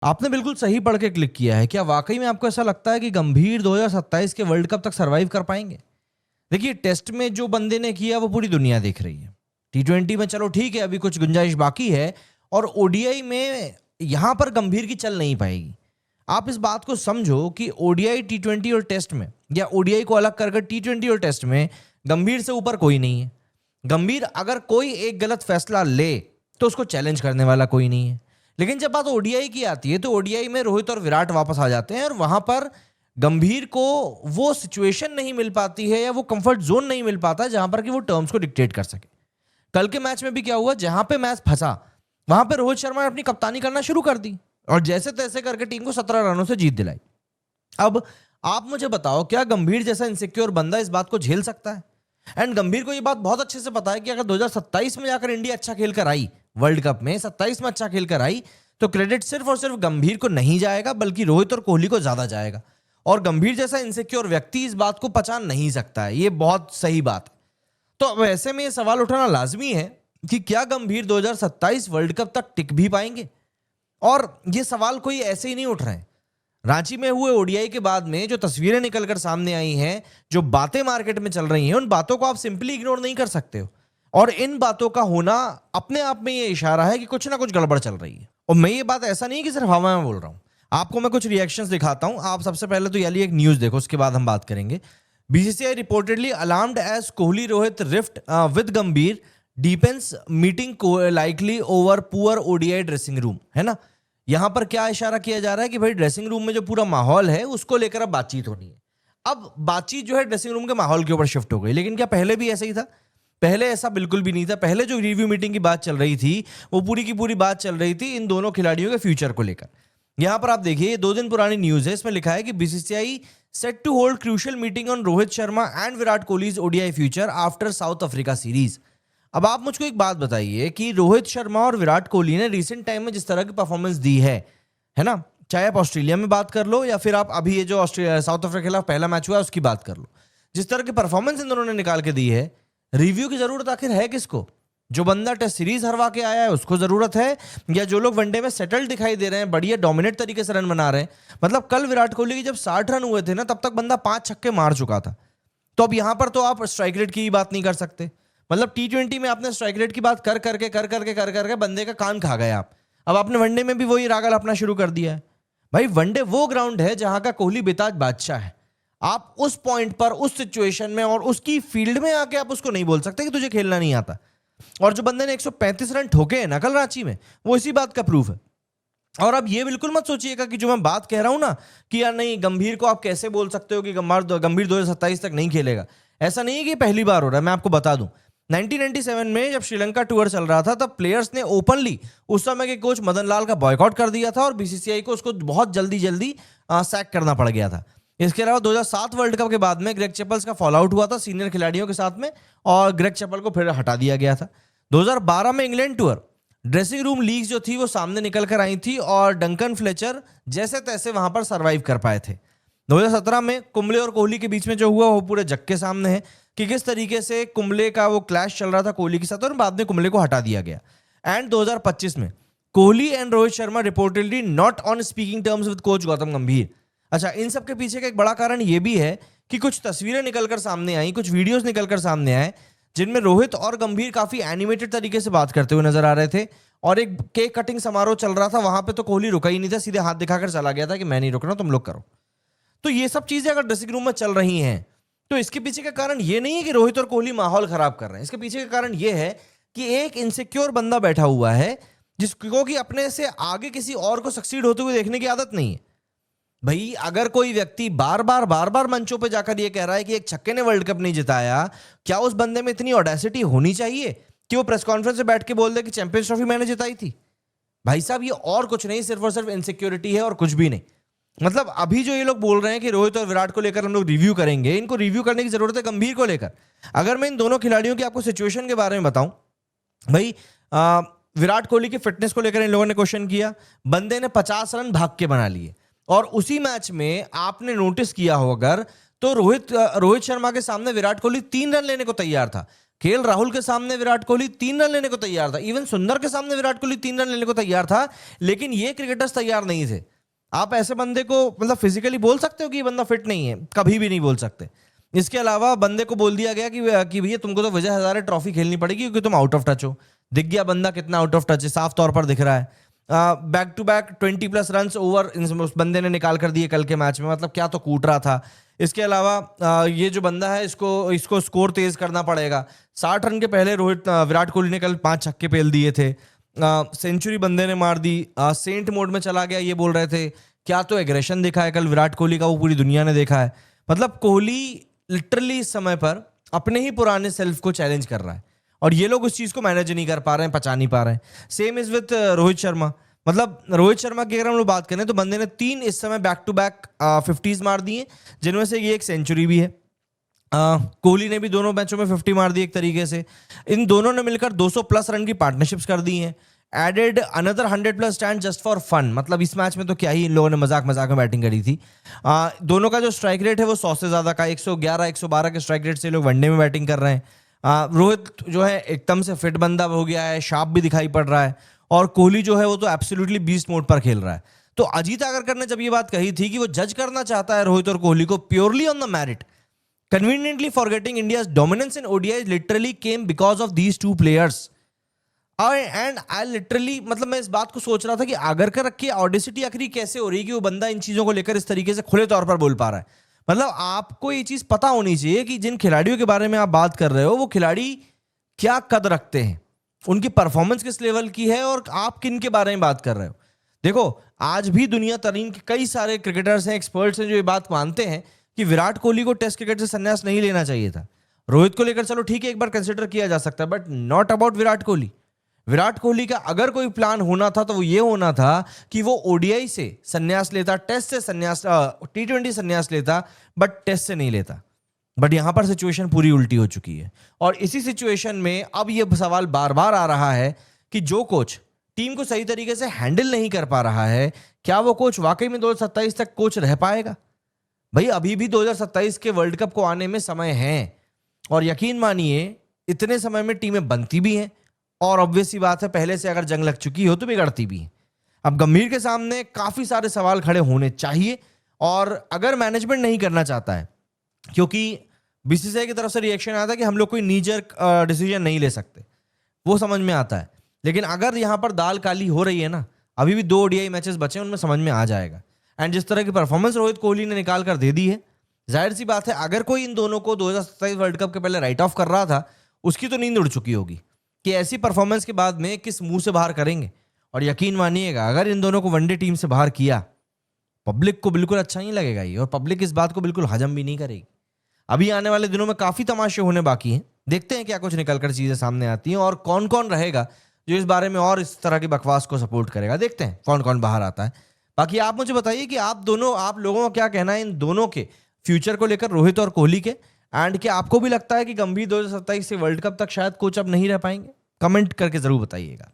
आपने बिल्कुल सही पढ़ के क्लिक किया है। क्या वाकई में आपको ऐसा लगता है कि गंभीर 2027 के वर्ल्ड कप तक सरवाइव कर पाएंगे? देखिए, टेस्ट में जो बंदे ने किया वो पूरी दुनिया देख रही है। टी20 में चलो ठीक है, अभी कुछ गुंजाइश बाकी है, और ओडीआई में यहां पर गंभीर की चल नहीं पाएगी। आप इस बात को समझो कि ओडीआई, टी20 और टेस्ट में, या ओडीआई को अलग कर टी20 और टेस्ट में गंभीर से ऊपर कोई नहीं है। गंभीर अगर कोई एक गलत फैसला ले तो उसको चैलेंज करने वाला कोई नहीं है। लेकिन जब बात ओडीआई की आती है तो ओडीआई में रोहित और विराट वापस आ जाते हैं, और वहां पर गंभीर को वो सिचुएशन नहीं मिल पाती है, या वो कंफर्ट जोन नहीं मिल पाता जहां पर कि वो टर्म्स को डिक्टेट कर सके। कल के मैच में भी क्या हुआ, जहां पे मैच फंसा वहां पे रोहित शर्मा ने अपनी कप्तानी करना शुरू कर दी और जैसे तैसे करके टीम को 17 रनों से जीत दिलाई। अब आप मुझे बताओ, क्या गंभीर जैसा इनसिक्योर बंदा इस बात को झेल सकता है? एंड गंभीर को ये बात बहुत अच्छे से पता है कि अगर 2027 में जाकर इंडिया अच्छा खेल कर आई, वर्ल्ड कप में 27 में अच्छा खेल कर आई, तो क्रेडिट सिर्फ और सिर्फ गंभीर को नहीं जाएगा, बल्कि रोहित और कोहली को ज्यादा जाएगा। और गंभीर जैसा इनसिक्योर व्यक्ति इस बात को पचा नहीं सकता है, ये बहुत सही बात है। तो अब ऐसे में ये सवाल उठाना लाजमी है कि क्या गंभीर 2027 वर्ल्ड कप तक टिक भी पाएंगे? और ये सवाल कोई ऐसे ही नहीं उठ रहे हैं। रांची में हुए ओडीआई के बाद में जो तस्वीरें निकलकर सामने आई हैं, जो बातें मार्केट में चल रही हैं, उन बातों को आप सिंपली इग्नोर नहीं कर सकते हो। और इन बातों का होना अपने आप में ये इशारा है कि कुछ ना कुछ गड़बड़ चल रही है। और मैं ये बात ऐसा नहीं कि सिर्फ हवा में बोल रहा हूं, आपको मैं कुछ रिएक्शंस दिखाता हूं। आप सबसे पहले तो ये एक न्यूज देखो, उसके बाद हम बात करेंगे। BCCI reportedly alarmed as Kohli Rohit rift with Gambhir deepens meeting likely over poor ODI dressing room, है ना। यहां पर क्या इशारा किया जा रहा है कि भाई ड्रेसिंग रूम में जो पूरा माहौल है उसको लेकर अब बातचीत होनी है। अब बातचीत जो है ड्रेसिंग रूम के माहौल के ऊपर शिफ्ट हो गई, लेकिन क्या पहले भी ऐसा ही था? पहले ऐसा बिल्कुल भी नहीं था। पहले जो रिव्यू मीटिंग की बात चल रही थी, वो पूरी की पूरी बात चल रही थी इन दोनों खिलाड़ियों के फ्यूचर को लेकर। यहां पर आप देखिए, 2 दिन पुरानी न्यूज है, इसमें लिखा है कि BCCI set to hold crucial meeting on Rohit Sharma and Virat Kohli's ODI future after South Africa series. अब आप मुझको एक बात बताइए कि रोहित शर्मा और विराट कोहली ने रिसेंट टाइम में जिस तरह की परफॉर्मेंस दी है ना, चाहे आप ऑस्ट्रेलिया में बात कर लो या फिर आप अभी ये जो ऑस्ट्रेलिया साउथ अफ्रीका के खिलाफ पहला मैच हुआ है उसकी बात कर लो, जिस तरह की परफॉर्मेंस इन दोनों ने निकाल के दी है, रिव्यू की जरूरत आखिर है किसको? जो बंदा टेस्ट सीरीज हरवा के आया है उसको जरूरत है, या जो लोग वनडे में सेटल दिखाई दे रहे हैं, बढ़िया डोमिनेट तरीके से रन बना रहे हैं? मतलब कल विराट कोहली की जब 60 रन हुए थे ना, तब तक बंदा 5 छक्के मार चुका था। तो अब यहां पर तो आप स्ट्राइक रेट की बात नहीं कर सकते। मतलब टी20 में आपने स्ट्राइक रेट की बात कर करके बंदे का कान खा गए आप। अब आपने वनडे में भी वही रागल अपना शुरू कर दिया है। भाई, वनडे वो ग्राउंड है जहां का कोहली बेताज बादशाह है। आप उस पॉइंट पर, उस सिचुएशन में और उसकी फील्ड में आके आप उसको नहीं बोल सकते कि तुझे खेलना नहीं आता। और जो बंदे ने 135 रन ठोके हैं ना कल रांची में, वो इसी बात का प्रूफ है। और अब ये बिल्कुल मत सोचिएगा कि जो मैं बात कह रहा हूं ना कि यार नहीं, गंभीर को आप कैसे बोल सकते हो कि गंभीर 2027 तक नहीं खेलेगा। ऐसा नहीं है कि पहली बार हो रहा है। मैं आपको बता दूं, 1997 में जब श्रीलंका टूर चल रहा था, तब प्लेयर्स ने ओपनली उस समय के कोच मदन लाल का बॉयकॉट कर दिया था और बीसीसीआई को उसको बहुत जल्दी सैक करना पड़ गया था। इसके अलावा 2007 वर्ल्ड कप के बाद में ग्रेग चैपल्स का फॉल आउट हुआ था सीनियर खिलाड़ियों के साथ में, और ग्रेग चैपल को फिर हटा दिया गया था। 2012 में England tour dressing room leaks जो थी वो सामने निकल कर आई थी, और डंकन फ्लेचर जैसे तैसे वहां पर सरवाइव कर पाए थे। 2017 में कुंबले और कोहली के बीच में जो हुआ वो पूरे जग के सामने है कि किस तरीके से कुंबले का वो क्लैश चल रहा था कोहली के साथ, और बाद में कुंबले को हटा दिया गया। एंड 2025 में Kohli and Rohit Sharma reportedly not on speaking terms with coach Gautam गंभीर। अच्छा, इन सब के पीछे का एक बड़ा कारण ये भी है कि कुछ तस्वीरें निकलकर सामने आई, कुछ वीडियोस निकलकर सामने आए, जिनमें रोहित और गंभीर काफी एनिमेटेड तरीके से बात करते हुए नजर आ रहे थे, और एक केक कटिंग समारोह चल रहा था। वहां पे तो कोहली रुका ही नहीं था, सीधे हाथ दिखाकर चला गया था कि मैं नहीं रुक रहा, तुम लोग करो। तो ये सब चीजें अगर ड्रेसिंग रूम में चल रही हैं, तो इसके पीछे का कारण ये नहीं है कि रोहित और कोहली माहौल खराब कर रहे हैं। इसके पीछे का कारण ये है कि एक इनसिक्योर बंदा बैठा हुआ है जिसको कि अपने से आगे किसी और को सक्सीड होते हुए देखने की आदत नहीं है। भाई, अगर कोई व्यक्ति बार बार मंचों पे जाकर ये कह रहा है कि एक छक्के ने वर्ल्ड कप नहीं जिताया, क्या उस बंदे में इतनी ऑडेसिटी होनी चाहिए कि वो प्रेस कॉन्फ्रेंस में बैठ के बोल दे कि चैंपियंस ट्रॉफी मैंने जिताई थी? भाई साहब, ये और कुछ नहीं, सिर्फ और सिर्फ इनसिक्योरिटी है और कुछ भी नहीं। मतलब अभी जो ये लोग बोल रहे हैं कि रोहित और विराट को लेकर हम लोग रिव्यू करेंगे, इनको रिव्यू करने की जरूरत है गंभीर को लेकर। अगर मैं इन दोनों खिलाड़ियों की आपको सिचुएशन के बारे में बताऊं, भाई विराट कोहली की फिटनेस को लेकर इन लोगों ने क्वेश्चन किया। बंदे ने 50 रन भाग के बना लिए, और उसी मैच में आपने नोटिस किया हो अगर, तो रोहित शर्मा के सामने विराट कोहली 3 रन लेने को तैयार था। केएल राहुल के सामने विराट कोहली 3 रन लेने को तैयार था, इवन सुंदर के सामने विराट कोहली 3 रन लेने को तैयार था, लेकिन ये क्रिकेटर्स तैयार नहीं थे। आप ऐसे बंदे को मतलब फिजिकली बोल सकते हो कि ये बंदा फिट नहीं है? कभी भी नहीं बोल सकते। इसके अलावा बंदे को बोल दिया गया कि भैया तुमको तो विजय हजारे ट्रॉफी खेलनी पड़ेगी क्योंकि तुम आउट ऑफ टच हो। दिख गया बंदा कितना आउट ऑफ टच है, साफ तौर पर दिख रहा है। Back to back 20+ run over उस बंदे ने निकाल कर दिए कल के मैच में, मतलब क्या तो कूट रहा था। इसके अलावा ये जो बंदा है इसको स्कोर तेज करना पड़ेगा। 60 रन के पहले विराट कोहली ने कल 5 छक्के पेल दिए थे, सेंचुरी बंदे ने मार दी, सेंट मोड में चला गया, ये बोल रहे थे। क्या तो एग्रेशन देखा है कल विराट कोहली का, वो पूरी दुनिया ने देखा है। मतलब कोहली लिटरली इस समय पर अपने ही पुराने सेल्फ को चैलेंज कर रहा है और ये लोग उस चीज को मैनेज नहीं कर पा रहे हैं, पचा नहीं पा रहे हैं। Same is with Rohit Sharma. मतलब रोहित शर्मा की अगर हम लोग बात करें तो बंदे ने 3 इस समय बैक टू बैक 50s मार दिए, जिनमें से ये एक सेंचुरी भी है। कोहली ने भी दोनों मैचों में 50 मार दी एक तरीके से। इन दोनों ने मिलकर 200+ रन की पार्टनरशिप्स कर दी हैं। Added another 100+ stand just for fun. मतलब इस मैच में तो क्या ही इन लोगों ने मजाक में बैटिंग करी थी। दोनों का जो स्ट्राइक रेट है वो 100 से ज्यादा का, 111 112 के स्ट्राइक रेट से लोग वनडे में बैटिंग कर रहे हैं। रोहित जो है एकदम से फिट बंदा हो गया है, शार्प भी दिखाई पड़ रहा है, और कोहली जो है वो तो एब्सोल्युटली बीस्ट मोड पर खेल रहा है। तो अजीत आगरकर ने जब ये बात कही थी कि वो जज करना चाहता है रोहित और कोहली को purely on the merit, conveniently forgetting India's dominance in ODIs literally came because of these two players. And I literally मतलब मैं इस बात को सोच रहा था कि आगरकर की ऑडेसिटी आखिर कैसे हो रही है कि वो बंदा इन चीजों को लेकर इस तरीके से खुले तौर पर बोल पा रहा है। मतलब आपको ये चीज पता होनी चाहिए कि जिन खिलाड़ियों के बारे में आप बात कर रहे हो वो खिलाड़ी क्या कद रखते हैं, उनकी परफॉर्मेंस किस लेवल की है, और आप किन के बारे में बात कर रहे हो। देखो आज भी दुनिया तरीन के कई सारे क्रिकेटर्स हैं, एक्सपर्ट्स हैं जो ये बात मानते हैं कि विराट कोहली को टेस्ट क्रिकेट से संन्यास नहीं लेना चाहिए था। रोहित को लेकर चलो ठीक है, एक बार कंसिडर किया जा सकता है, but not about Virat Kohli. Virat Kohli का अगर कोई प्लान होना था तो वो ये होना था कि वो ओडीआई से संन्यास लेता, टेस्ट से संन्यास, T20 संन्यास लेता, बट टेस्ट से नहीं लेता। बट यहां पर सिचुएशन पूरी उल्टी हो चुकी है, और इसी सिचुएशन में अब ये सवाल बार बार आ रहा है कि जो कोच टीम को सही तरीके से हैंडल नहीं कर पा रहा है, क्या वो कोच वाकई में 2027 तक कोच रह पाएगा? भाई अभी भी 2027 के वर्ल्ड कप को आने में समय है, और यकीन मानिए इतने समय में टीमें बनती भी हैं, और ऑब्वियस सी बात है पहले से अगर जंग लग चुकी हो तो बिगड़ती भी है। अब गंभीर के सामने काफी सारे सवाल खड़े होने चाहिए, और अगर मैनेजमेंट नहीं करना चाहता है, क्योंकि बीसीसीआई की तरफ से रिएक्शन आता है कि हम लोग कोई नीजर डिसीजन नहीं ले सकते, वो समझ में आता है, लेकिन अगर यहां पर दाल काली हो रही है ना, अभी भी 2 ओडीआई मैचेस बचे हैं, उनमें समझ में आ जाएगा। एंड जिस तरह की परफॉर्मेंस रोहित कोहली ने निकाल कर दे दी है, जाहिर सी बात है अगर कोई इन दोनों को 2027 वर्ल्ड कप के पहले राइट ऑफ कर रहा था, उसकी तो नींद उड़ चुकी होगी कि ऐसी परफॉर्मेंस के बाद में किस मुंह से बाहर करेंगे। और यकीन मानिएगा अगर इन दोनों को वनडे टीम से बाहर किया, पब्लिक को बिल्कुल अच्छा नहीं लगेगा ये, और पब्लिक इस बात को बिल्कुल हजम भी नहीं करेगी। अभी आने वाले दिनों में काफी तमाशे होने बाकी हैं, देखते हैं क्या कुछ निकलकर चीजें सामने आती हैं, और कौन कौन रहेगा जो इस बारे में और इस तरह की बकवास को सपोर्ट करेगा। देखते हैं कौन कौन बाहर आता है। बाकी आप मुझे बताइए कि आप लोगों का क्या कहना है इन दोनों के फ्यूचर को लेकर, रोहित और कोहली के। एंड क्या आपको भी लगता है कि गंभीर 2027 से वर्ल्ड कप तक शायद कोच अब नहीं रह पाएंगे? कमेंट करके जरूर बताइएगा।